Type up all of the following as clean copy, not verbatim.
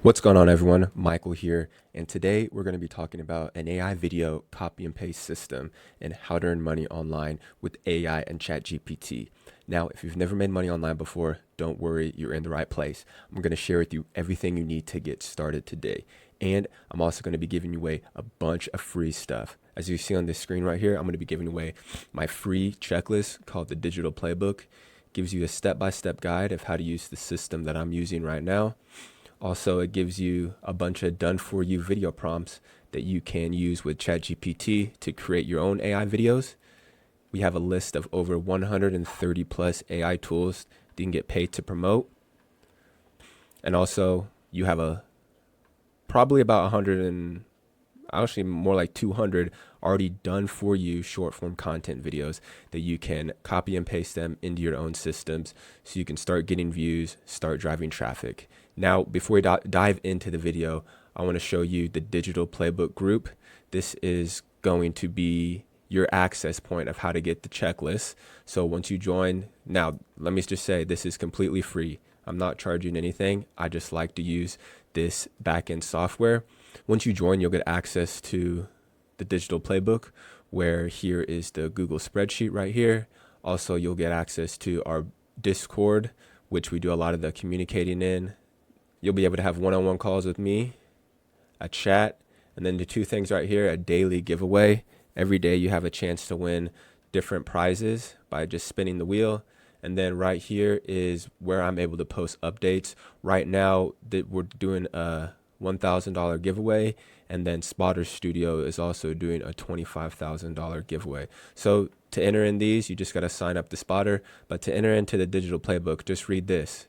What's going on, everyone? Michael here, and today we're going to be talking about an AI video copy and paste system and how to earn money online with AI and ChatGPT. Now, if you've never made money online before, don't worry, you're in the right place. I'm going to share with you everything you need to get started today, and I'm also going to be giving you away a bunch of free stuff. As you see on this screen right here, I'm going to be giving away my free checklist called the Digital Playbook. It gives you a step-by-step guide of how to use the system that I'm using right now. Also, it gives you a bunch of done-for-you video prompts that you can use with ChatGPT to create your own AI videos. We have a list of over 130 plus AI tools that you can get paid to promote. And also, you have probably about 100 and actually more like 200 already done for you short form content videos that you can copy and paste them into your own systems so you can start getting views, start driving traffic. Now, before we dive into the video, I want to show you the Digital Playbook group. This is going to be your access point of how to get the checklist. So once you join, now let me just say this is completely free. I'm not charging anything. I just like to use this backend software. Once you join, you'll get access to the Digital Playbook, where here is the Google spreadsheet right here. Also, you'll get access to our Discord, which we do a lot of the communicating in. You'll be able to have one-on-one calls with me, a chat, and then the two things right here, a daily giveaway. Every day you have a chance to win different prizes by just spinning the wheel. And then right here is where I'm able to post updates. Right now that we're doing a $1,000 giveaway, and then Spotter Studio is also doing a $25,000 giveaway. So to enter in these, you just got to sign up to Spotter, but to enter into the Digital Playbook, just read this.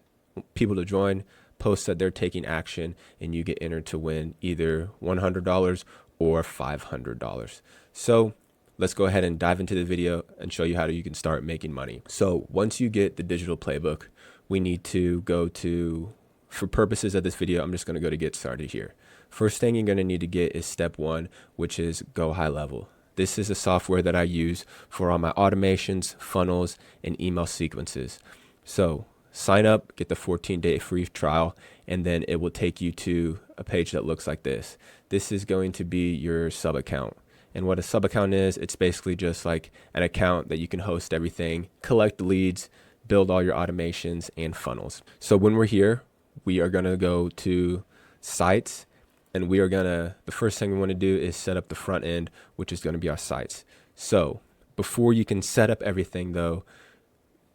People to join, post that they're taking action, and you get entered to win either $100 or $500. So let's go ahead and dive into the video and show you how you can start making money. So once you get the Digital Playbook, we need to go to, for purposes of this video, I'm just going to go to get started here. First thing you're going to need to get is step one, which is go high level. This is a software that I use for all my automations, funnels, and email sequences. So sign up, get the 14-day free trial, and then it will take you to a page that looks like this. This is going to be your sub account. And what a sub account is, it's basically just like an account that you can host everything, collect leads, build all your automations and funnels. So when we're here, we are going to go to sites, and the first thing we want to do is set up the front end, which is going to be our sites. So before you can set up everything though,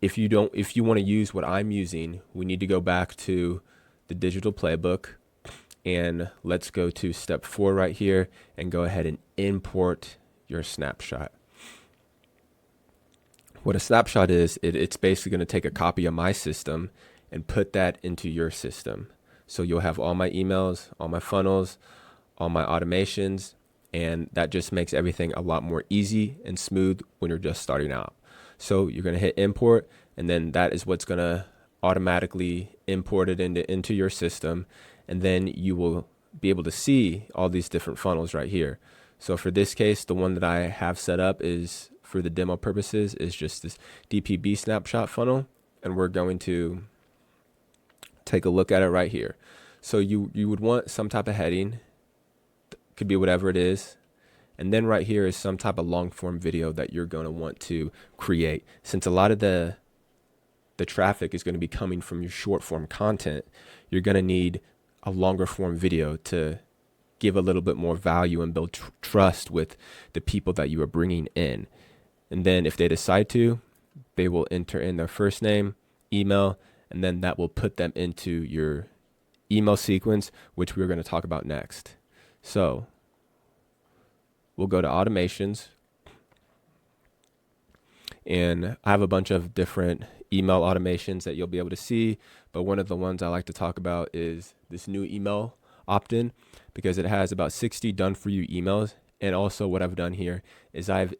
if you want to use what I'm using, we need to go back to the Digital Playbook, and let's go to step 4 right here and go ahead and import your snapshot. What a snapshot is, it's basically going to take a copy of my system and put that into your system. So you'll have all my emails, all my funnels, all my automations, and that just makes everything a lot more easy and smooth when you're just starting out. So you're going to hit import, and then that is what's going to automatically import it into your system. And then you will be able to see all these different funnels right here. So for this case, the one that I have set up is, for the demo purposes, is just this DPB snapshot funnel. And we're going to take a look at it right here. So you would want some type of heading, could be whatever it is. And then right here is some type of long form video that you're going to want to create. Since a lot of the traffic is going to be coming from your short form content, you're going to need a longer form video to give a little bit more value and build trust with the people that you are bringing in. And then if they decide to, they will enter in their first name, email, and then that will put them into your email sequence, which we're going to talk about next. So we'll go to automations, and I have a bunch of different email automations that you'll be able to see, but one of the ones I like to talk about is this new email opt-in, because it has about 60 done for you emails. And also what I've done here is I've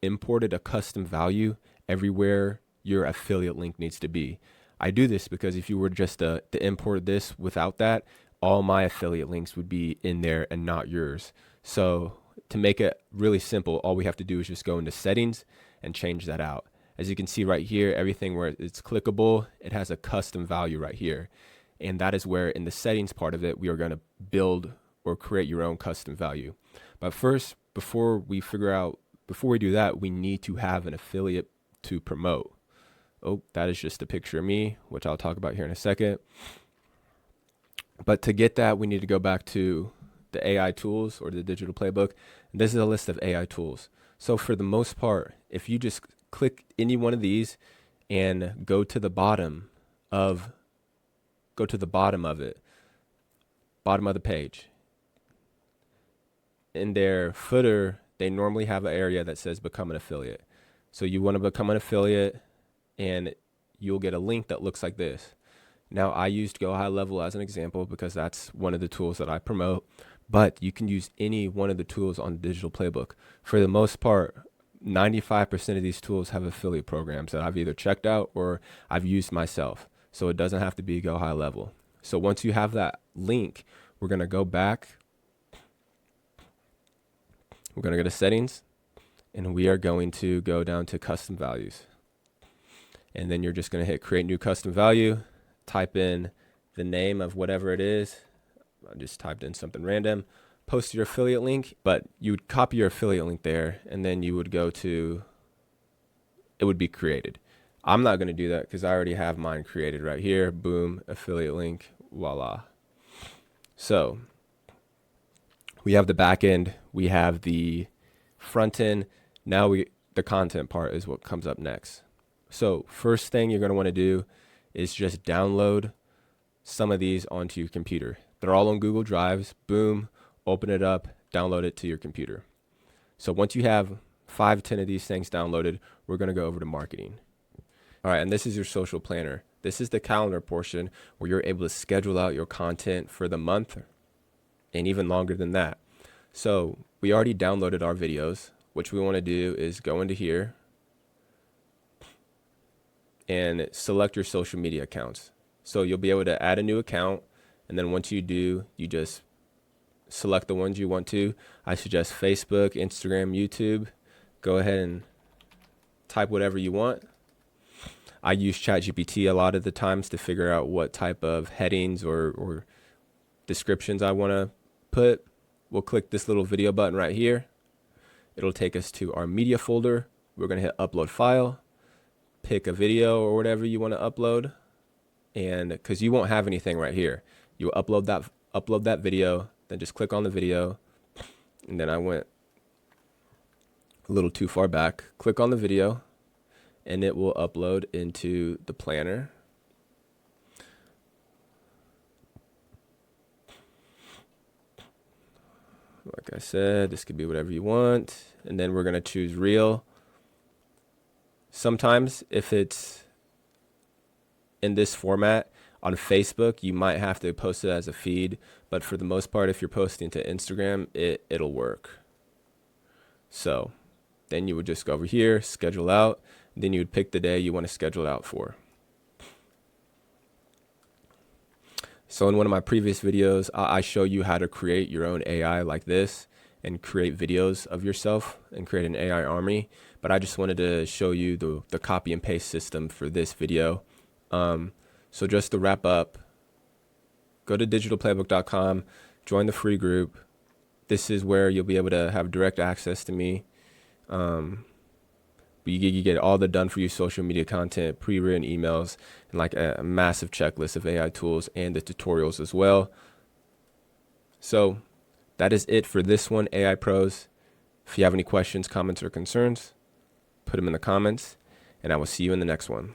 imported a custom value everywhere your affiliate link needs to be. I do this because if you were just to import this without that, all my affiliate links would be in there and not yours. So to make it really simple, all we have to do is just go into settings and change that out. As you can see right here, everything where it's clickable, it has a custom value right here. And that is where in the settings part of it, we are going to build or create your own custom value. But first, before we do that, we need to have an affiliate to promote. Oh, that is just a picture of me, which I'll talk about here in a second. But to get that, we need to go back to the AI tools or the digital playbook. And this is a list of AI tools. So for the most part, if you just click any one of these and go to the bottom of it, bottom of the page, in their footer, they normally have an area that says become an affiliate. So you want to become an affiliate and you'll get a link that looks like this. Now I used Go High Level as an example because that's one of the tools that I promote, but you can use any one of the tools on the digital playbook. For the most part, 95% of these tools have affiliate programs that I've either checked out or I've used myself. So it doesn't have to be Go High Level. So once you have that link, we're going to go back. We're going to go to settings and we are going to go down to custom values. And then you're just going to hit create new custom value, type in the name of whatever it is. I just typed in something random, post your affiliate link, but you would copy your affiliate link there and then you would go to, it would be created. I'm not going to do that because I already have mine created right here. Boom, affiliate link, voila. So we have the back end, we have the front end. Now the content part is what comes up next. So first thing you're going to want to do is just download some of these onto your computer. They're all on Google Drives. Boom, open it up, download it to your computer. So once you have 5, 10 of these things downloaded, we're going to go over to marketing. All right, and this is your social planner. This is the calendar portion where you're able to schedule out your content for the month and even longer than that. So we already downloaded our videos. What we want to do is go into here and select your social media accounts. So you'll be able to add a new account. And then once you do, you just select the ones you want to. I suggest Facebook, Instagram, YouTube. Go ahead and type whatever you want. I use ChatGPT a lot of the times to figure out what type of headings or descriptions I want to put. We'll click this little video button right here. It'll take us to our media folder. We're going to hit upload file, pick a video or whatever you want to upload. And because you won't have anything right here, you upload that video, then just click on the video. And then I went a little too far back. Click on the video and it will upload into the planner. Like I said, this could be whatever you want. And then we're going to choose reel. Sometimes if it's in this format on Facebook, you might have to post it as a feed. But for the most part, if you're posting to Instagram, it'll work. So then you would just go over here, schedule out. Then you would pick the day you want to schedule out for. So in one of my previous videos, I show you how to create your own AI like this and create videos of yourself and create an AI army. But I just wanted to show you the copy and paste system for this video. So just to wrap up, go to digitalplaybook.com, join the free group. This is where you'll be able to have direct access to me. You get all the done for you social media content, pre-written emails, and like a massive checklist of AI tools and the tutorials as well. So that is it for this one, AI Pros. If you have any questions, comments, or concerns, put them in the comments, and I will see you in the next one.